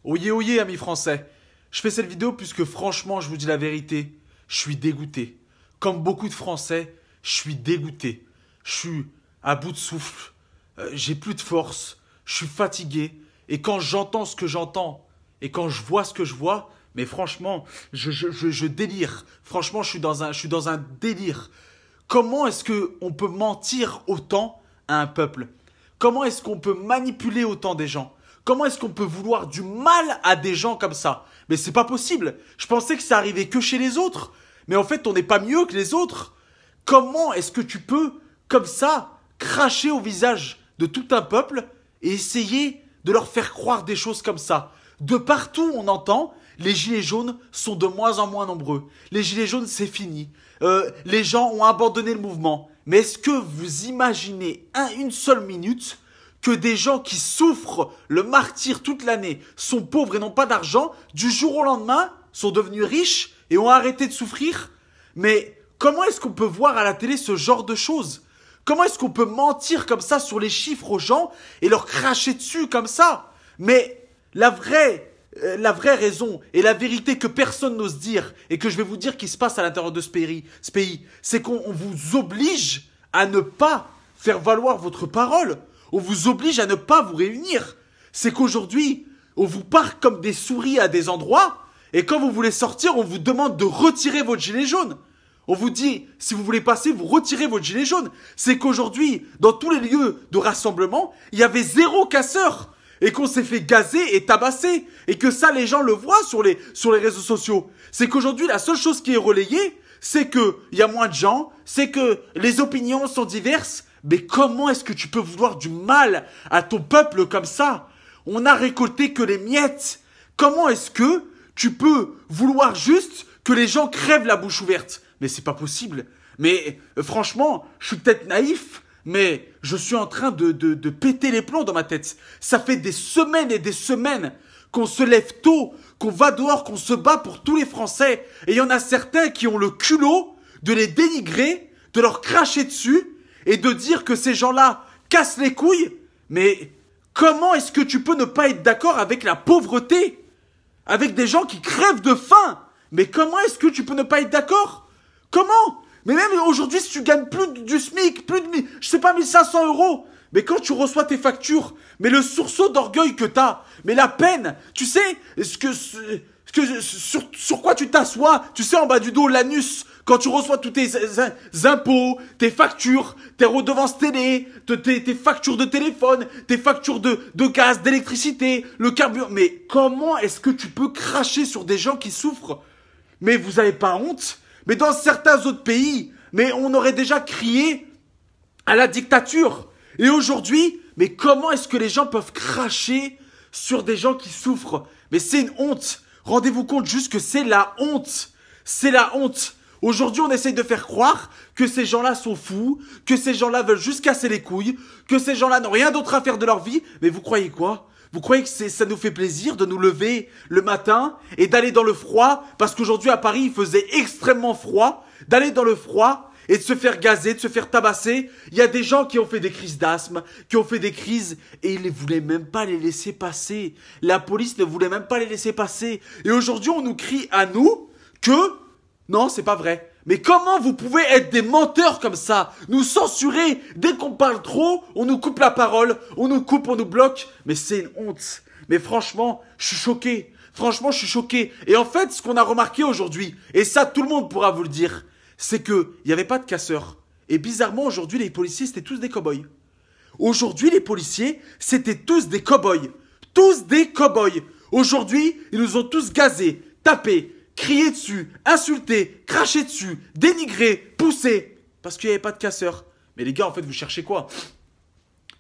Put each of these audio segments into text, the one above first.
Oyez, oyez, amis français. Je fais cette vidéo puisque franchement, je vous dis la vérité, je suis dégoûté. Comme beaucoup de Français, je suis dégoûté. Je suis à bout de souffle. J'ai plus de force. Je suis fatigué. Et quand j'entends ce que j'entends, et quand je vois ce que je vois, mais franchement, je délire. Franchement, je suis dans un délire. Comment est-ce qu'on peut mentir autant à un peuple? Comment est-ce qu'on peut manipuler autant des gens? Comment est-ce qu'on peut vouloir du mal à des gens comme ça? Mais c'est pas possible. Je pensais que ça arrivait que chez les autres. Mais en fait, on n'est pas mieux que les autres. Comment est-ce que tu peux, comme ça, cracher au visage de tout un peuple et essayer de leur faire croire des choses comme ça? De partout, on entend, les gilets jaunes sont de moins en moins nombreux. Les gilets jaunes, c'est fini. Les gens ont abandonné le mouvement. Mais est-ce que vous imaginez une seule minute que des gens qui souffrent le martyre toute l'année, sont pauvres et n'ont pas d'argent, du jour au lendemain, sont devenus riches et ont arrêté de souffrir? Mais comment est-ce qu'on peut voir à la télé ce genre de choses? Comment est-ce qu'on peut mentir comme ça sur les chiffres aux gens et leur cracher dessus comme ça? Mais la vraie raison et la vérité que personne n'ose dire et que je vais vous dire qui se passe à l'intérieur de ce pays, c'est qu'on vous oblige à ne pas faire valoir votre parole. On vous oblige à ne pas vous réunir. C'est qu'aujourd'hui, on vous parque comme des souris à des endroits et quand vous voulez sortir, on vous demande de retirer votre gilet jaune. On vous dit, si vous voulez passer, vous retirez votre gilet jaune. C'est qu'aujourd'hui, dans tous les lieux de rassemblement, il y avait 0 casseur. Et qu'on s'est fait gazer et tabasser. Et que ça, les gens le voient sur les réseaux sociaux. C'est qu'aujourd'hui, la seule chose qui est relayée, c'est qu'il y a moins de gens, c'est que les opinions sont diverses. Mais comment est-ce que tu peux vouloir du mal à ton peuple comme ça? On n'a récolté que les miettes. Comment est-ce que tu peux vouloir juste que les gens crèvent la bouche ouverte? Mais c'est pas possible. Mais franchement, je suis peut-être naïf, mais je suis en train de péter les plombs dans ma tête. Ça fait des semaines et des semaines qu'on se lève tôt, qu'on va dehors, qu'on se bat pour tous les Français. Et il y en a certains qui ont le culot de les dénigrer, de leur cracher dessus et de dire que ces gens-là cassent les couilles. Mais comment est-ce que tu peux ne pas être d'accord avec la pauvreté? Avec des gens qui crèvent de faim? Mais comment est-ce que tu peux ne pas être d'accord? Comment? Mais même aujourd'hui, si tu gagnes plus du SMIC, plus de, je sais pas, 1500 euros, mais quand tu reçois tes factures, mais le sursaut d'orgueil que t'as, mais la peine, tu sais, sur quoi tu t'assois, tu sais, en bas du dos, l'anus, quand tu reçois tous tes impôts, tes factures, tes redevances télé, tes factures de téléphone, tes factures de gaz, d'électricité, le carburant. Mais comment est-ce que tu peux cracher sur des gens qui souffrent? Mais vous avez pas honte? Mais dans certains autres pays, mais on aurait déjà crié à la dictature. Et aujourd'hui, mais comment est-ce que les gens peuvent cracher sur des gens qui souffrent? Mais c'est une honte. Rendez-vous compte juste que c'est la honte. C'est la honte. Aujourd'hui, on essaye de faire croire que ces gens-là sont fous, que ces gens-là veulent juste casser les couilles, que ces gens-là n'ont rien d'autre à faire de leur vie. Mais vous croyez quoi? Vous croyez que ça nous fait plaisir de nous lever le matin et d'aller dans le froid? Parce qu'aujourd'hui à Paris, il faisait extrêmement froid. D'aller dans le froid et de se faire gazer, de se faire tabasser. Il y a des gens qui ont fait des crises d'asthme, qui ont fait des crises et ils ne voulaient même pas les laisser passer. La police ne voulait même pas les laisser passer. Et aujourd'hui, on nous crie à nous que non, c'est pas vrai. Mais comment vous pouvez être des menteurs comme ça? Nous censurer, dès qu'on parle trop, on nous coupe la parole, on nous coupe, on nous bloque. Mais c'est une honte. Mais franchement, je suis choqué. Franchement, je suis choqué. Et en fait, ce qu'on a remarqué aujourd'hui, et ça tout le monde pourra vous le dire, c'est qu'il n'y avait pas de casseurs. Et bizarrement, aujourd'hui, les policiers, c'était tous des cow-boys. Aujourd'hui, les policiers, c'était tous des cow-boys. Tous des cow-boys. Aujourd'hui, ils nous ont tous gazés, tapés, crier dessus, insulter, cracher dessus, dénigrer, pousser, parce qu'il n'y avait pas de casseurs. Mais les gars, en fait, vous cherchez quoi?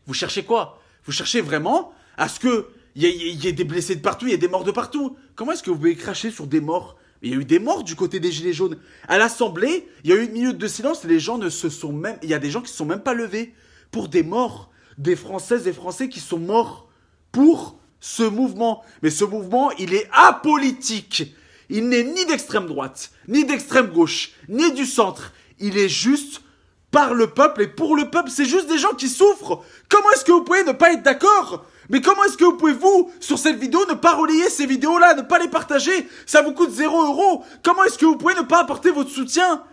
Vous cherchez quoi? Vous cherchez vraiment à ce qu'il y ait des blessés de partout, il y ait des morts de partout. Comment est-ce que vous pouvez cracher sur des morts? Il y a eu des morts du côté des gilets jaunes. À l'Assemblée, il y a eu une minute de silence et les gens ne se sont même... Il y a des gens qui ne se sont même pas levés pour des morts, des Françaises et Français qui sont morts pour ce mouvement. Mais ce mouvement, il est apolitique. Il n'est ni d'extrême droite, ni d'extrême gauche, ni du centre. Il est juste par le peuple et pour le peuple. C'est juste des gens qui souffrent. Comment est-ce que vous pouvez ne pas être d'accord? Mais comment est-ce que vous pouvez, vous, sur cette vidéo, ne pas relayer ces vidéos-là, ne pas les partager? Ça vous coûte 0 €. Comment est-ce que vous pouvez ne pas apporter votre soutien?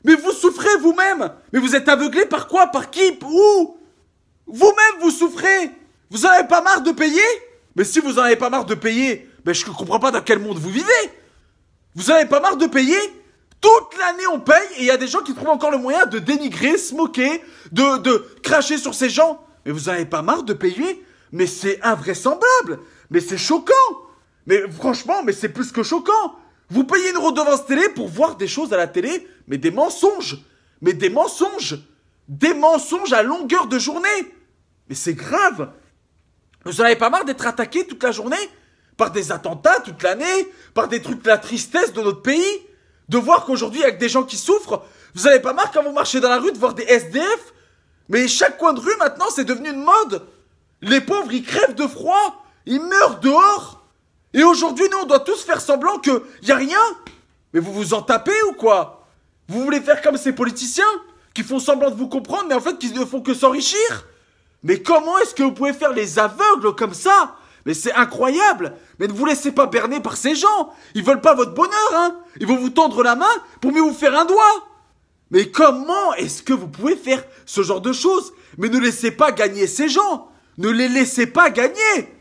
Mais vous souffrez vous-même. Mais vous êtes aveuglé par quoi? Par qui? Où? Vous-même, vous souffrez. Vous en avez pas marre de payer? Mais si vous en avez pas marre de payer, ben je ne comprends pas dans quel monde vous vivez. Vous en avez pas marre de payer? Toute l'année on paye et il y a des gens qui trouvent encore le moyen de dénigrer, se moquer, de cracher sur ces gens. Mais vous en avez pas marre de payer? Mais c'est invraisemblable. Mais c'est choquant. Mais franchement, mais c'est plus que choquant. Vous payez une redevance télé pour voir des choses à la télé, mais des mensonges. Mais des mensonges. Des mensonges à longueur de journée. Mais c'est grave. Vous en avez pas marre d'être attaqué toute la journée? Par des attentats toute l'année? Par des trucs de la tristesse de notre pays? De voir qu'aujourd'hui, avec des gens qui souffrent, vous avez pas marre quand vous marchez dans la rue de voir des SDF? Mais chaque coin de rue, maintenant, c'est devenu une mode. Les pauvres, ils crèvent de froid. Ils meurent dehors. Et aujourd'hui, nous, on doit tous faire semblant qu'il n'y a rien. Mais vous vous en tapez ou quoi? Vous voulez faire comme ces politiciens qui font semblant de vous comprendre, mais en fait, qui ne font que s'enrichir? Mais comment est-ce que vous pouvez faire les aveugles comme ça? Mais c'est incroyable. Mais ne vous laissez pas berner par ces gens. Ils veulent pas votre bonheur, hein. Ils vont vous tendre la main pour mieux vous faire un doigt. Mais comment est-ce que vous pouvez faire ce genre de choses? Mais ne laissez pas gagner ces gens. Ne les laissez pas gagner.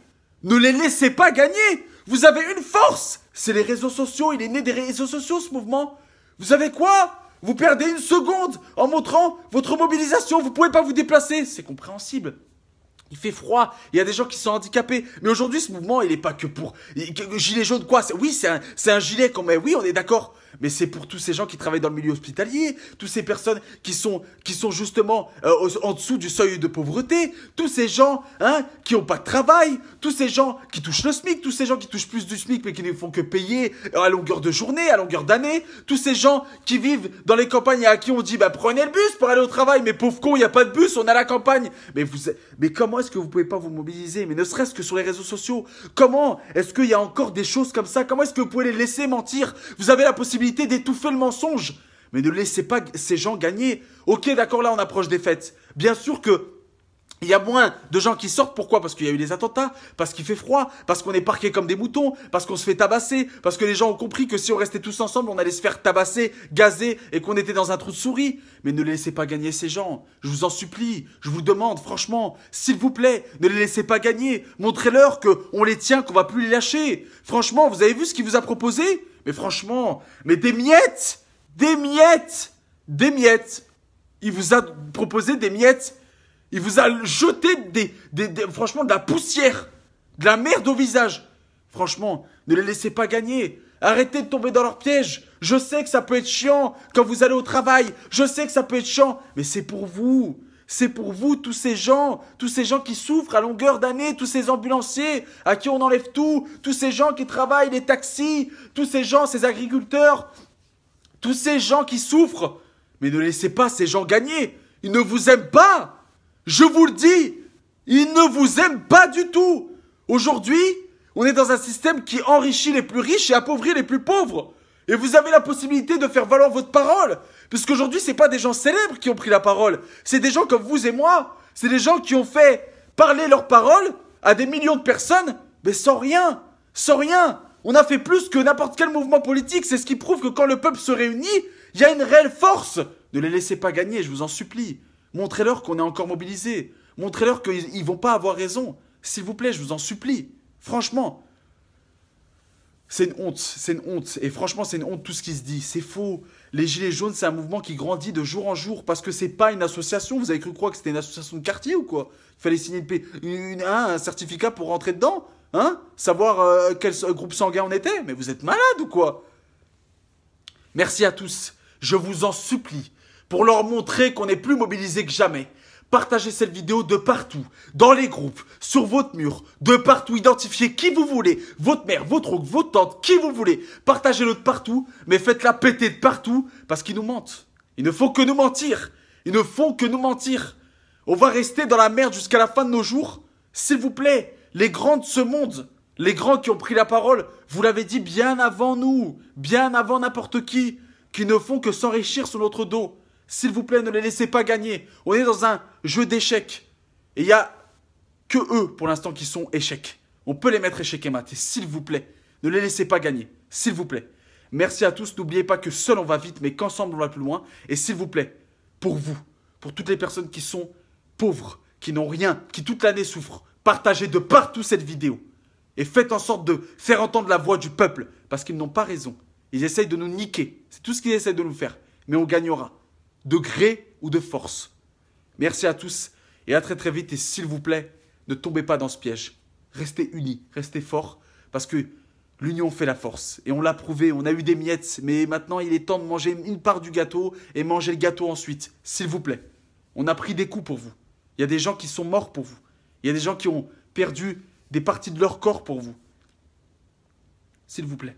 Ne les laissez pas gagner. Vous avez une force. C'est les réseaux sociaux. Il est né des réseaux sociaux, ce mouvement. Vous savez quoi? Vous perdez une seconde en montrant votre mobilisation. Vous pouvez pas vous déplacer. C'est compréhensible. Il fait froid, il y a des gens qui sont handicapés. Mais aujourd'hui, ce mouvement, il n'est pas que pour... Gilet jaune, quoi? Oui, c'est un gilet quand même. Oui, on est d'accord. Mais c'est pour tous ces gens qui travaillent dans le milieu hospitalier, toutes ces personnes qui sont justement en dessous du seuil de pauvreté, tous ces gens qui n'ont pas de travail, tous ces gens qui touchent le SMIC, tous ces gens qui touchent plus du SMIC mais qui ne font que payer à longueur de journée, à longueur d'année, tous ces gens qui vivent dans les campagnes et à qui on dit bah prenez le bus pour aller au travail, mais pauvre con, il n'y a pas de bus, on est à la campagne. Mais comment est-ce que vous pouvez pas vous mobiliser? Mais ne serait-ce que sur les réseaux sociaux. Comment est-ce qu'il y a encore des choses comme ça? Comment est-ce que vous pouvez les laisser mentir? Vous avez la possibilité d'étouffer le mensonge. Mais ne laissez pas ces gens gagner. Ok, d'accord, là on approche des fêtes. Bien sûr que il y a moins de gens qui sortent. Pourquoi? Parce qu'il y a eu des attentats, parce qu'il fait froid, parce qu'on est parqués comme des moutons, parce qu'on se fait tabasser, parce que les gens ont compris que si on restait tous ensemble, on allait se faire tabasser, gazer et qu'on était dans un trou de souris. Mais ne laissez pas gagner ces gens. Je vous en supplie, je vous demande franchement, s'il vous plaît, ne les laissez pas gagner. Montrez-leur qu'on les tient, qu'on va plus les lâcher. Franchement, vous avez vu ce qu'il vous a proposé? Mais franchement, mais des miettes, des miettes, des miettes. Il vous a proposé des miettes. Il vous a jeté franchement de la poussière, de la merde au visage. Franchement, ne les laissez pas gagner. Arrêtez de tomber dans leur piège. Je sais que ça peut être chiant quand vous allez au travail. Je sais que ça peut être chiant, mais c'est pour vous. C'est pour vous, tous ces gens qui souffrent à longueur d'année, tous ces ambulanciers à qui on enlève tout, tous ces gens qui travaillent, les taxis, tous ces gens, ces agriculteurs, tous ces gens qui souffrent. Mais ne laissez pas ces gens gagner. Ils ne vous aiment pas. Je vous le dis, ils ne vous aiment pas du tout. Aujourd'hui, on est dans un système qui enrichit les plus riches et appauvrit les plus pauvres. Et vous avez la possibilité de faire valoir votre parole. Parce qu'aujourd'hui, ce n'est pas des gens célèbres qui ont pris la parole. C'est des gens comme vous et moi. C'est des gens qui ont fait parler leur parole à des millions de personnes, mais sans rien. Sans rien. On a fait plus que n'importe quel mouvement politique. C'est ce qui prouve que quand le peuple se réunit, il y a une réelle force. Ne les laissez pas gagner, je vous en supplie. Montrez-leur qu'on est encore mobilisés. Montrez-leur qu'ils ne vont pas avoir raison. S'il vous plaît, je vous en supplie. Franchement. C'est une honte, c'est une honte. Et franchement, c'est une honte tout ce qui se dit. C'est faux. Les Gilets jaunes, c'est un mouvement qui grandit de jour en jour parce que c'est pas une association. Vous avez cru croire que c'était une association de quartier ou quoi? Il fallait signer un certificat pour rentrer dedans? Savoir quel groupe sanguin on était? Mais vous êtes malade ou quoi? Merci à tous. Je vous en supplie. Pour leur montrer qu'on est plus mobilisés que jamais. Partagez cette vidéo de partout, dans les groupes, sur votre mur, de partout, identifiez qui vous voulez, votre mère, votre oncle, votre tante, qui vous voulez. Partagez-le de partout, mais faites-la péter de partout, parce qu'ils nous mentent. Ils ne font que nous mentir. Ils ne font que nous mentir. On va rester dans la merde jusqu'à la fin de nos jours. S'il vous plaît, les grands de ce monde, les grands qui ont pris la parole, vous l'avez dit bien avant nous, bien avant n'importe qui ne font que s'enrichir sur notre dos. S'il vous plaît, ne les laissez pas gagner. On est dans un jeu d'échecs. Et il y a que eux, pour l'instant, qui sont échecs. On peut les mettre échecs et mat. Et s'il vous plaît, ne les laissez pas gagner. S'il vous plaît. Merci à tous. N'oubliez pas que seul on va vite, mais qu'ensemble on va plus loin. Et s'il vous plaît, pour vous, pour toutes les personnes qui sont pauvres, qui n'ont rien, qui toute l'année souffrent, partagez de partout cette vidéo. Et faites en sorte de faire entendre la voix du peuple. Parce qu'ils n'ont pas raison. Ils essayent de nous niquer. C'est tout ce qu'ils essayent de nous faire. Mais on gagnera. De gré ou de force. Merci à tous. Et à très très vite. Et s'il vous plaît, ne tombez pas dans ce piège. Restez unis. Restez forts. Parce que l'union fait la force. Et on l'a prouvé. On a eu des miettes. Mais maintenant, il est temps de manger une part du gâteau. Et manger le gâteau ensuite. S'il vous plaît. On a pris des coups pour vous. Il y a des gens qui sont morts pour vous. Il y a des gens qui ont perdu des parties de leur corps pour vous. S'il vous plaît.